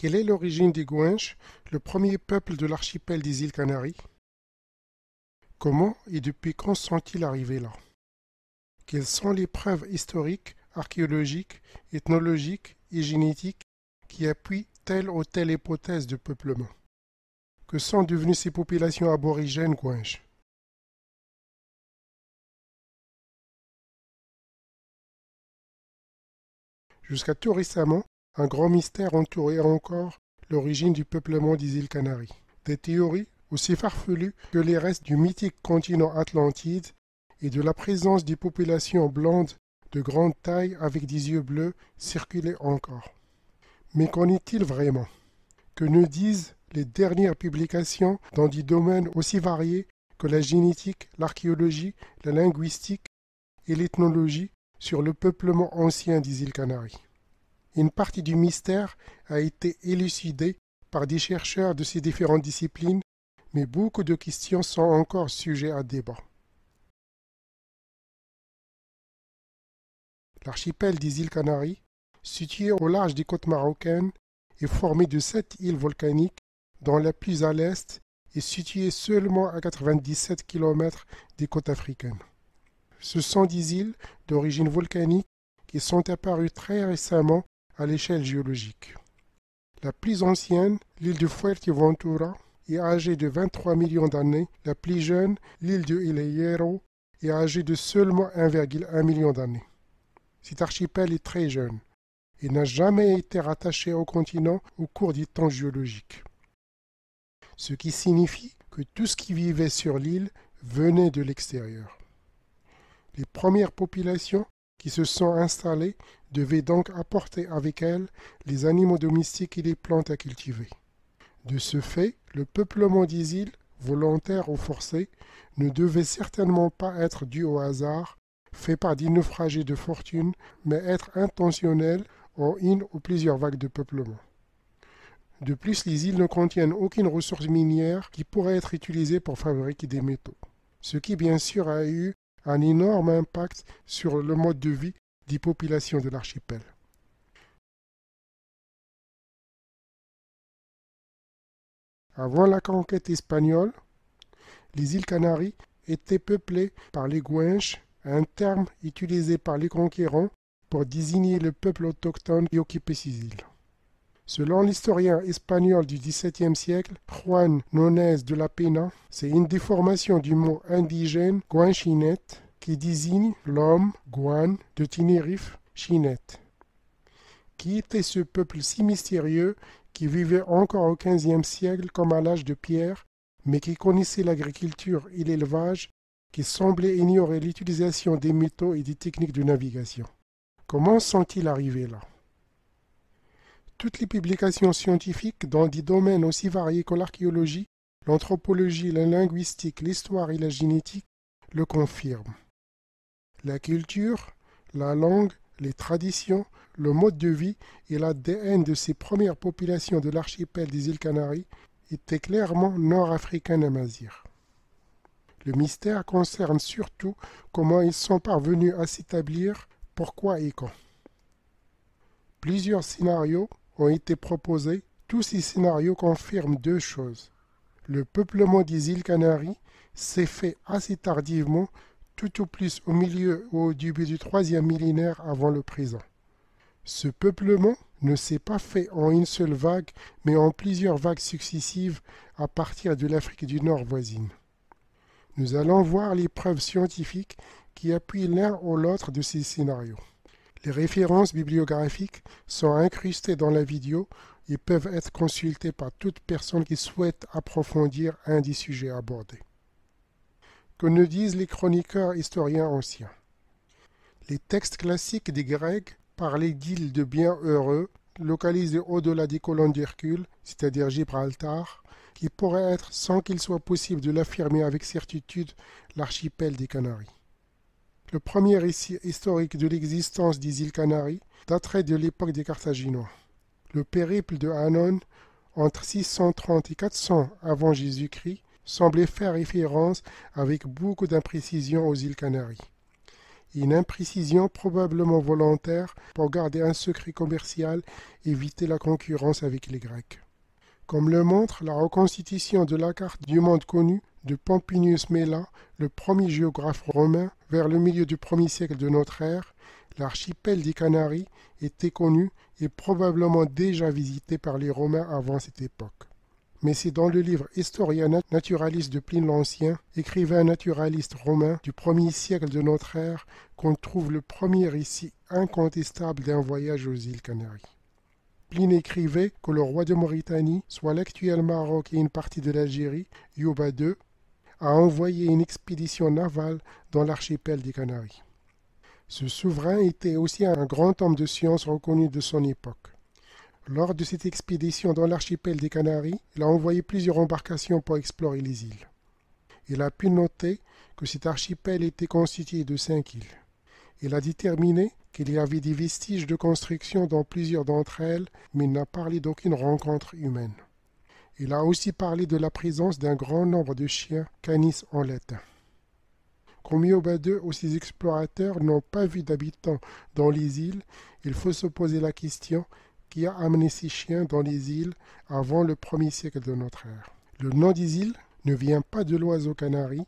Quelle est l'origine des Guanches, le premier peuple de l'archipel des îles Canaries? Comment et depuis quand sont-ils arrivés là? Quelles sont les preuves historiques, archéologiques, ethnologiques et génétiques qui appuient telle ou telle hypothèse de peuplement? Que sont devenues ces populations aborigènes Guanches? Jusqu'à tout récemment, un grand mystère entourait encore l'origine du peuplement des îles Canaries. Des théories aussi farfelues que les restes du mythique continent Atlantide et de la présence des populations blondes de grande taille avec des yeux bleus circulaient encore. Mais qu'en est-il vraiment? Que nous disent les dernières publications dans des domaines aussi variés que la génétique, l'archéologie, la linguistique et l'ethnologie sur le peuplement ancien des îles Canaries? Une partie du mystère a été élucidée par des chercheurs de ces différentes disciplines, mais beaucoup de questions sont encore sujets à débat. L'archipel des îles Canaries, situé au large des côtes marocaines, est formé de 7 îles volcaniques, dont la plus à l'est est située seulement à 97 km des côtes africaines. Ce sont des îles d'origine volcanique qui sont apparues très récemment à l'échelle géologique. La plus ancienne, l'île de Fuerteventura, est âgée de 23 millions d'années. La plus jeune, l'île de El Hierro, est âgée de seulement 1,1 million d'années. Cet archipel est très jeune et n'a jamais été rattaché au continent au cours du temps géologique. Ce qui signifie que tout ce qui vivait sur l'île venait de l'extérieur. Les premières populations qui se sont installées devaient donc apporter avec elles les animaux domestiques et les plantes à cultiver. De ce fait, le peuplement des îles, volontaire ou forcé, ne devait certainement pas être dû au hasard, fait par des naufragés de fortune, mais être intentionnel en une ou plusieurs vagues de peuplement. De plus, les îles ne contiennent aucune ressource minière qui pourrait être utilisée pour fabriquer des métaux, ce qui bien sûr a eu un énorme impact sur le mode de vie des populations de l'archipel. Avant la conquête espagnole, les îles Canaries étaient peuplées par les Guanches, un terme utilisé par les conquérants pour désigner le peuple autochtone qui occupait ces îles. Selon l'historien espagnol du XVIIe siècle, Juan Núñez de la Pena, c'est une déformation du mot indigène Guanchinet qui désigne l'homme Guan de Tenerife, Chinet. Qui était ce peuple si mystérieux qui vivait encore au XVe siècle comme à l'âge de pierre, mais qui connaissait l'agriculture et l'élevage, qui semblait ignorer l'utilisation des métaux et des techniques de navigation? Comment sont-ils arrivés là? Toutes les publications scientifiques dans des domaines aussi variés que l'archéologie, l'anthropologie, la linguistique, l'histoire et la génétique le confirment. La culture, la langue, les traditions, le mode de vie et l'ADN de ces premières populations de l'archipel des îles Canaries étaient clairement nord-africains amazighes. Le mystère concerne surtout comment ils sont parvenus à s'établir, pourquoi et quand. Plusieurs scénarios ont été proposés. Tous ces scénarios confirment deux choses. Le peuplement des îles Canaries s'est fait assez tardivement, tout au plus au milieu ou au début du 3e millénaire avant le présent. Ce peuplement ne s'est pas fait en une seule vague, mais en plusieurs vagues successives à partir de l'Afrique du Nord voisine. Nous allons voir les preuves scientifiques qui appuient l'un ou l'autre de ces scénarios. Les références bibliographiques sont incrustées dans la vidéo et peuvent être consultées par toute personne qui souhaite approfondir un des sujets abordés. Que nous disent les chroniqueurs historiens anciens? Les textes classiques des Grecs parlaient d'îles de bienheureux, localisées au-delà des colonnes d'Hercule, c'est-à-dire Gibraltar, qui pourraient être, sans qu'il soit possible de l'affirmer avec certitude, l'archipel des Canaries. Le premier récit historique de l'existence des îles Canaries daterait de l'époque des Carthaginois. Le périple de Hannon, entre 630 et 400 avant Jésus-Christ, semblait faire référence avec beaucoup d'imprécision aux îles Canaries. Une imprécision probablement volontaire pour garder un secret commercial et éviter la concurrence avec les Grecs. Comme le montre la reconstitution de la carte du monde connu de Pomponius Mela, le premier géographe romain, vers le milieu du 1er siècle de notre ère, l'archipel des Canaries était connu et probablement déjà visité par les Romains avant cette époque. Mais c'est dans le livre Historia Naturalis de Pline l'Ancien, écrivain naturaliste romain du 1er siècle de notre ère, qu'on trouve le premier récit incontestable d'un voyage aux îles Canaries. Pline écrivait que le roi de Mauritanie, soit l'actuel Maroc et une partie de l'Algérie, Yuba II, a envoyé une expédition navale dans l'archipel des Canaries. Ce souverain était aussi un grand homme de science reconnu de son époque. Lors de cette expédition dans l'archipel des Canaries, il a envoyé plusieurs embarcations pour explorer les îles. Il a pu noter que cet archipel était constitué de 5 îles. Il a déterminé qu'il y avait des vestiges de construction dans plusieurs d'entre elles, mais il n'a parlé d'aucune rencontre humaine. Il a aussi parlé de la présence d'un grand nombre de chiens canis en latin. Comme Yuba II ou ses explorateurs n'ont pas vu d'habitants dans les îles, il faut se poser la question qui a amené ces chiens dans les îles avant le 1er siècle de notre ère. Le nom des îles ne vient pas de l'oiseau canari,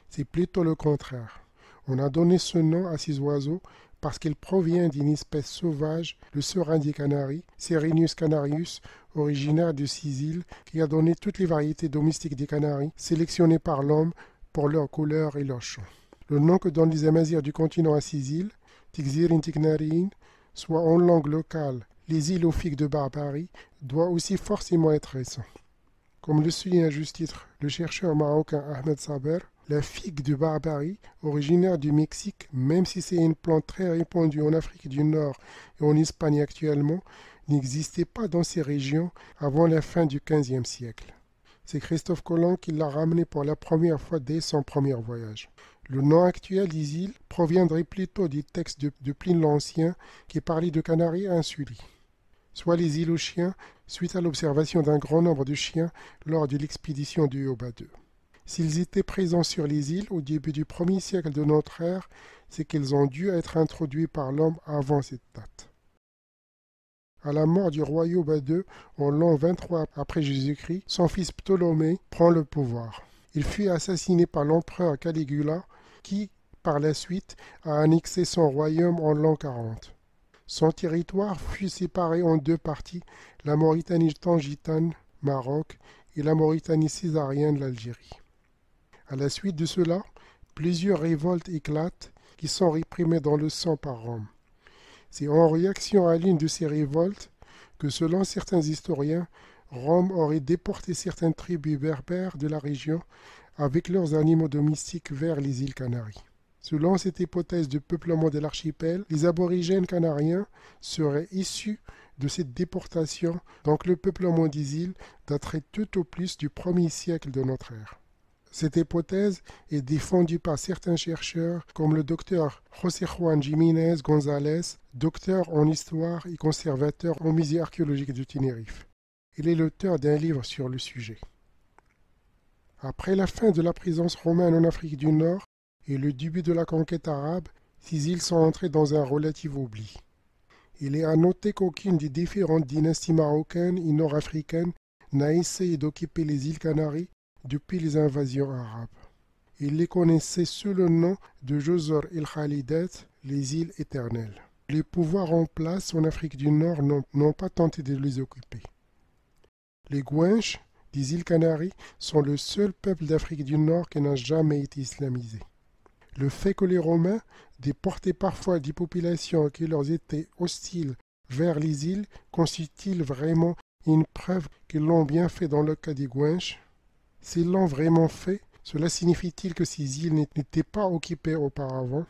c'est plutôt le contraire. On a donné ce nom à ces oiseaux parce qu'il provient d'une espèce sauvage, le serin des Canaries, Serenius canarius, originaire de ces îles, qui a donné toutes les variétés domestiques des Canaries, sélectionnées par l'homme pour leur couleur et leur chant. Le nom que donnent les Amazirs du continent à ces îles, Tigzirin Tignariin, soit en langue locale les îles aux figues de Barbarie, doit aussi forcément être récent. Comme le souligne à juste titre le chercheur marocain Ahmed Saber, la figue de Barbarie, originaire du Mexique, même si c'est une plante très répandue en Afrique du Nord et en Espagne actuellement, n'existait pas dans ces régions avant la fin du XVe siècle. C'est Christophe Colomb qui l'a ramené pour la première fois dès son premier voyage. Le nom actuel des îles proviendrait plutôt des textes de Pline l'Ancien qui parlait de Canaries insulis, soit les îles aux chiens, suite à l'observation d'un grand nombre de chiens lors de l'expédition du Yuba II. S'ils étaient présents sur les îles au début du 1er siècle de notre ère, c'est qu'ils ont dû être introduits par l'homme avant cette date. À la mort du roi Yuba II, en l'an 23 après Jésus-Christ, son fils Ptolémée prend le pouvoir. Il fut assassiné par l'empereur Caligula, qui, par la suite, a annexé son royaume en l'an 40. Son territoire fut séparé en deux parties, la Mauritanie tangitane, Maroc, et la Mauritanie césarienne, l'Algérie. À la suite de cela, plusieurs révoltes éclatent qui sont réprimées dans le sang par Rome. C'est en réaction à l'une de ces révoltes que, selon certains historiens, Rome aurait déporté certaines tribus berbères de la région avec leurs animaux domestiques vers les îles Canaries. Selon cette hypothèse de peuplement de l'archipel, les aborigènes canariens seraient issus de cette déportation, donc le peuplement des îles daterait tout au plus du 1er siècle de notre ère. Cette hypothèse est défendue par certains chercheurs comme le docteur José Juan Jiménez González, docteur en histoire et conservateur au musée archéologique de Tenerife. Il est l'auteur d'un livre sur le sujet. Après la fin de la présence romaine en Afrique du Nord et le début de la conquête arabe, ces îles sont entrées dans un relatif oubli. Il est à noter qu'aucune des différentes dynasties marocaines et nord-africaines n'a essayé d'occuper les îles Canaries depuis les invasions arabes. Ils les connaissaient sous le nom de Jazor el-Khalidat, les îles éternelles. Les pouvoirs en place en Afrique du Nord n'ont pas tenté de les occuper. Les Guanches des îles Canaries sont le seul peuple d'Afrique du Nord qui n'a jamais été islamisé. Le fait que les Romains déportaient parfois des populations qui leur étaient hostiles vers les îles constitue-t-il vraiment une preuve qu'ils l'ont bien fait dans le cas des Guanches? S'ils l'ont vraiment fait, cela signifie-t-il que ces îles n'étaient pas occupées auparavant?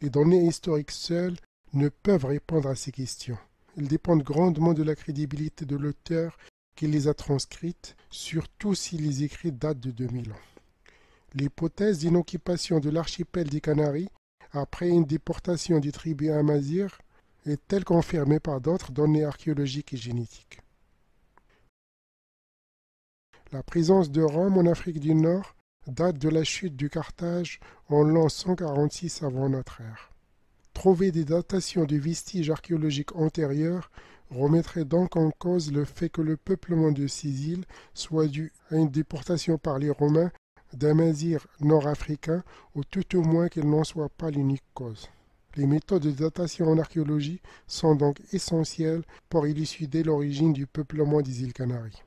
Les données historiques seules ne peuvent répondre à ces questions. Elles dépendent grandement de la crédibilité de l'auteur qui les a transcrites, surtout si les écrits datent de 2000 ans. L'hypothèse d'une occupation de l'archipel des Canaries après une déportation des tribus Amazirs, est-elle confirmée par d'autres données archéologiques et génétiques. La présence de Rome en Afrique du Nord date de la chute du Carthage en l'an 146 avant notre ère. Trouver des datations de vestiges archéologiques antérieurs remettrait donc en cause le fait que le peuplement de ces îles soit dû à une déportation par les Romains d'Amazirs nord-africains, ou tout au moins qu'elle n'en soit pas l'unique cause. Les méthodes de datation en archéologie sont donc essentielles pour élucider l'origine du peuplement des îles Canaries.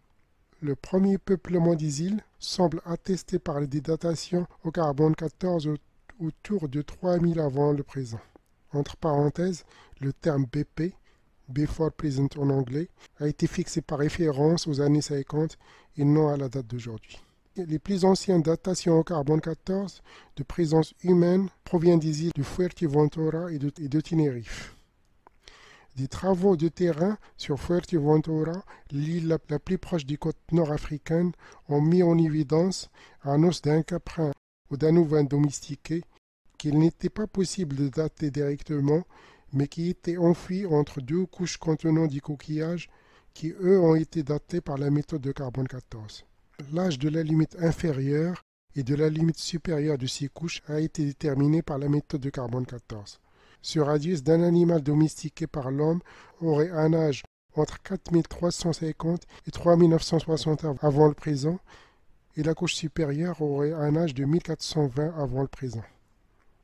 Le premier peuplement des îles semble attesté par des datations au carbone 14 autour de 3000 avant le présent. Entre parenthèses, le terme BP, Before Present en anglais, a été fixé par référence aux années 50 et non à la date d'aujourd'hui. Les plus anciennes datations au carbone 14 de présence humaine proviennent des îles de Fuerteventura et de Tenerife. Des travaux de terrain sur Fuerteventura, l'île la plus proche des côtes nord-africaines, ont mis en évidence un os d'un caprin ou d'un ovin domestiqué qu'il n'était pas possible de dater directement, mais qui était enfoui entre deux couches contenant des coquillages qui, eux, ont été datés par la méthode de carbone 14. L'âge de la limite inférieure et de la limite supérieure de ces couches a été déterminé par la méthode de carbone 14. Ce radius d'un animal domestiqué par l'homme aurait un âge entre 4350 et 3960 avant le présent, et la couche supérieure aurait un âge de 1420 avant le présent.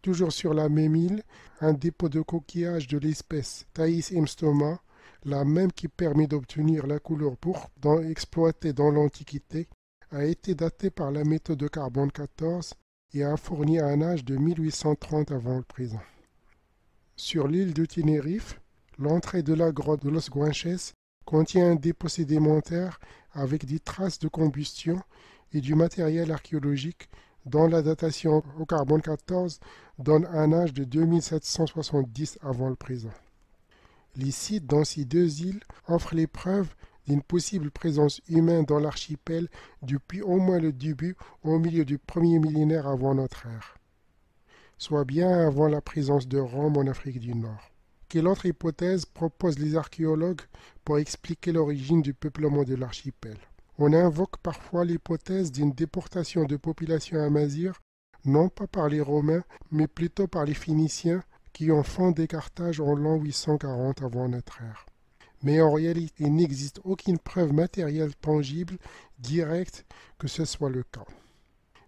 Toujours sur la même île, un dépôt de coquillage de l'espèce Thais emstoma, la même qui permet d'obtenir la couleur pourpre exploitée dans l'Antiquité, a été daté par la méthode de carbone 14 et a fourni un âge de 1830 avant le présent. Sur l'île de Tenerife, l'entrée de la grotte de Los Guanches contient un dépôt sédimentaire avec des traces de combustion et du matériel archéologique dont la datation au carbone 14 donne un âge de 2770 avant le présent. Les sites dans ces deux îles offrent les preuves d'une possible présence humaine dans l'archipel depuis au moins le début au milieu du premier millénaire avant notre ère, soit bien avant la présence de Rome en Afrique du Nord. Quelle autre hypothèse proposent les archéologues pour expliquer l'origine du peuplement de l'archipel? On invoque parfois l'hypothèse d'une déportation de population amazigh, non pas par les Romains, mais plutôt par les Phéniciens qui ont fondé Carthage en l'an 840 avant notre ère. Mais en réalité, il n'existe aucune preuve matérielle tangible, directe, que ce soit le cas.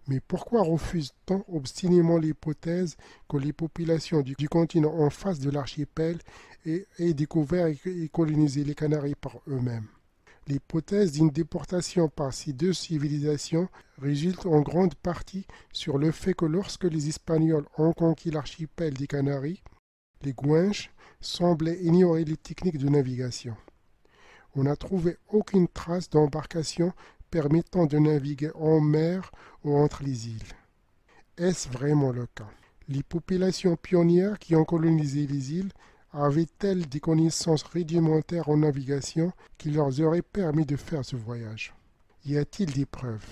Mais pourquoi refuse-t-on obstinément l'hypothèse que les populations du continent en face de l'archipel aient découvert et colonisé les Canaries par eux-mêmes? L'hypothèse d'une déportation par ces deux civilisations résulte en grande partie sur le fait que lorsque les Espagnols ont conquis l'archipel des Canaries, les Guanches semblaient ignorer les techniques de navigation. On n'a trouvé aucune trace d'embarcation permettant de naviguer en mer ou entre les îles. Est-ce vraiment le cas? Les populations pionnières qui ont colonisé les îles avaient-elles des connaissances rudimentaires en navigation qui leur auraient permis de faire ce voyage? Y a-t-il des preuves?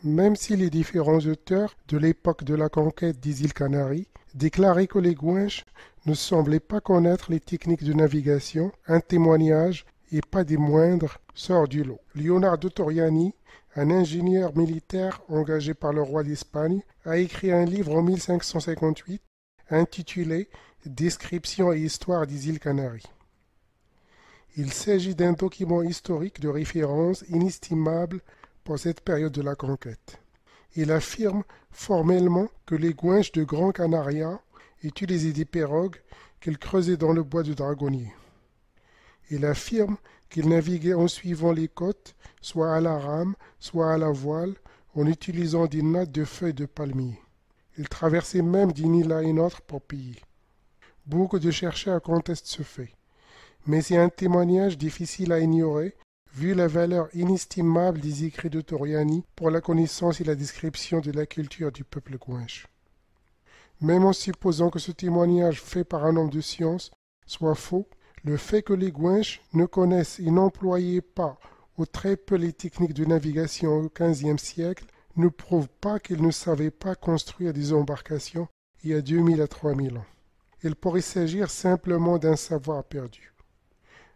Même si les différents auteurs de l'époque de la conquête des îles Canaries déclaraient que les Guanches ne semblaient pas connaître les techniques de navigation, un témoignage, et pas des moindres, sort du lot. Leonardo Toriani, un ingénieur militaire engagé par le roi d'Espagne, a écrit un livre en 1558 intitulé « Description et histoire des îles Canaries ». Il s'agit d'un document historique de référence inestimable pour cette période de la conquête. Il affirme formellement que les Guanches de Gran Canaria utilisaient des pirogues qu'ils creusaient dans le bois de dragonnier. Il affirme qu'ils naviguaient en suivant les côtes, soit à la rame, soit à la voile, en utilisant des nattes de feuilles de palmier. Ils traversaient même d'une île à une autre pour piller. Beaucoup de chercheurs contestent ce fait, mais c'est un témoignage difficile à ignorer, vu la valeur inestimable des écrits de Toriani pour la connaissance et la description de la culture du peuple Guanche. Même en supposant que ce témoignage fait par un homme de science soit faux, le fait que les Guanches ne connaissent et n'employaient pas ou très peu les techniques de navigation au XVe siècle ne prouve pas qu'ils ne savaient pas construire des embarcations il y a 2000 à 3000 ans. Il pourrait s'agir simplement d'un savoir perdu.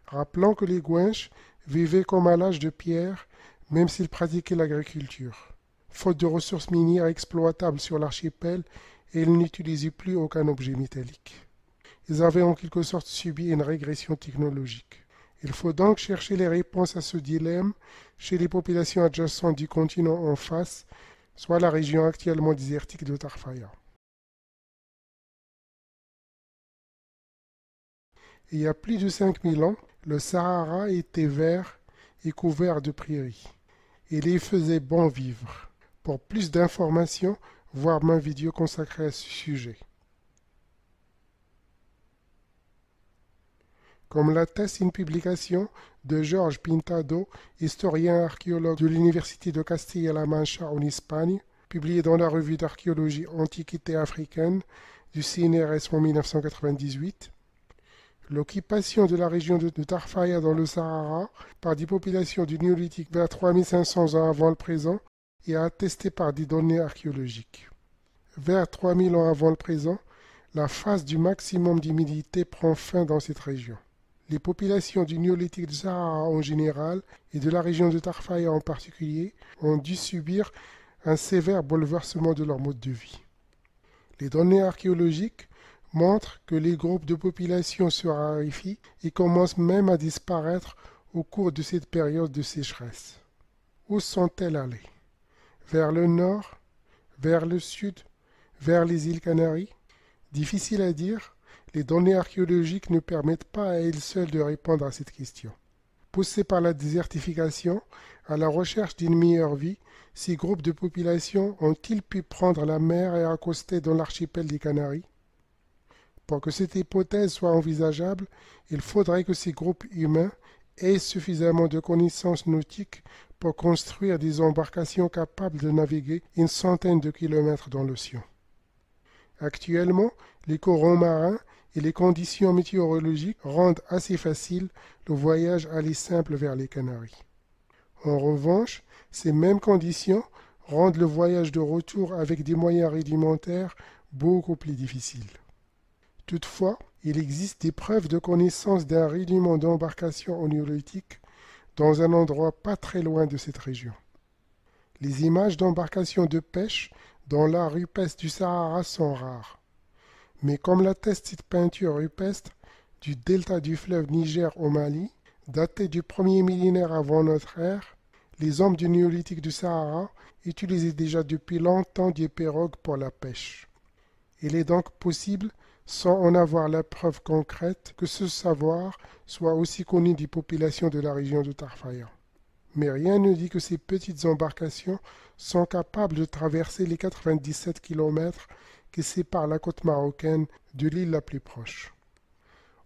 Rappelons que les Guanches vivaient comme à l'âge de pierre, même s'ils pratiquaient l'agriculture. Faute de ressources minières exploitables sur l'archipel, ils n'utilisaient plus aucun objet métallique. Ils avaient en quelque sorte subi une régression technologique. Il faut donc chercher les réponses à ce dilemme chez les populations adjacentes du continent en face, soit la région actuellement désertique de Tarfaya. Il y a plus de 5000 ans, le Sahara était vert et couvert de prairies. Il y faisait bon vivre. Pour plus d'informations, voir ma vidéo consacrée à ce sujet. Comme l'atteste une publication de Jorge Pintado, historien archéologue de l'Université de Castilla-La Mancha en Espagne, publiée dans la revue d'archéologie Antiquité africaine du CNRS en 1998, l'occupation de la région de Tarfaya dans le Sahara par des populations du Néolithique vers 3500 ans avant le présent est attestée par des données archéologiques. Vers 3000 ans avant le présent, la phase du maximum d'humidité prend fin dans cette région. Les populations du Néolithique du Sahara en général et de la région de Tarfaya en particulier ont dû subir un sévère bouleversement de leur mode de vie. Les données archéologiques montrent que les groupes de population se raréfient et commencent même à disparaître au cours de cette période de sécheresse. Où sont-elles allées? Vers le nord? Vers le sud? Vers les îles Canaries? Difficile à dire, les données archéologiques ne permettent pas à elles seules de répondre à cette question. Poussés par la désertification, à la recherche d'une meilleure vie, ces groupes de population ont-ils pu prendre la mer et accoster dans l'archipel des Canaries? Pour que cette hypothèse soit envisageable, il faudrait que ces groupes humains aient suffisamment de connaissances nautiques pour construire des embarcations capables de naviguer une centaine de kilomètres dans l'océan. Actuellement, les courants marins et les conditions météorologiques rendent assez facile le voyage aller simple vers les Canaries. En revanche, ces mêmes conditions rendent le voyage de retour avec des moyens rudimentaires beaucoup plus difficile. Toutefois, il existe des preuves de connaissance d'un rudiment d'embarcation au Néolithique dans un endroit pas très loin de cette région. Les images d'embarcations de pêche dans l'art rupestre du Sahara sont rares. Mais comme l'atteste cette peinture rupestre du delta du fleuve Niger au Mali, datée du premier millénaire avant notre ère, les hommes du Néolithique du Sahara utilisaient déjà depuis longtemps des pirogues pour la pêche. Il est donc possible, sans en avoir la preuve concrète, que ce savoir soit aussi connu des populations de la région de Tarfaya. Mais rien ne dit que ces petites embarcations sont capables de traverser les 97 km qui séparent la côte marocaine de l'île la plus proche.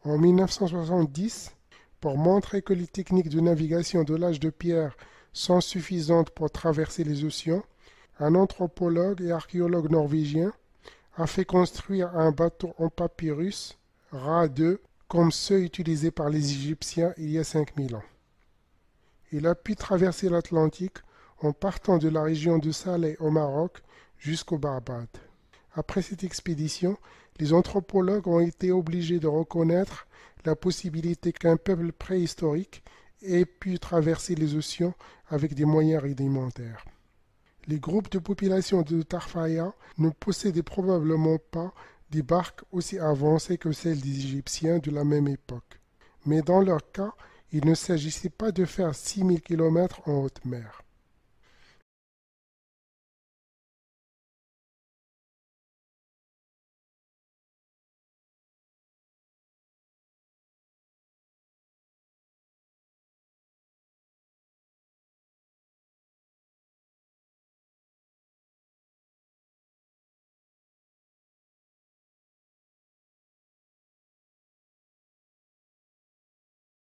En 1970, pour montrer que les techniques de navigation de l'âge de pierre sont suffisantes pour traverser les océans, un anthropologue et archéologue norvégien a fait construire un bateau en papyrus, Ra-2, comme ceux utilisés par les Égyptiens il y a 5000 ans. Il a pu traverser l'Atlantique en partant de la région de Salé au Maroc jusqu'aux Barbades. Après cette expédition, les anthropologues ont été obligés de reconnaître la possibilité qu'un peuple préhistorique ait pu traverser les océans avec des moyens rudimentaires. Les groupes de population de Tarfaya ne possédaient probablement pas des barques aussi avancées que celles des Égyptiens de la même époque. Mais dans leur cas, il ne s'agissait pas de faire 6000 km en haute mer.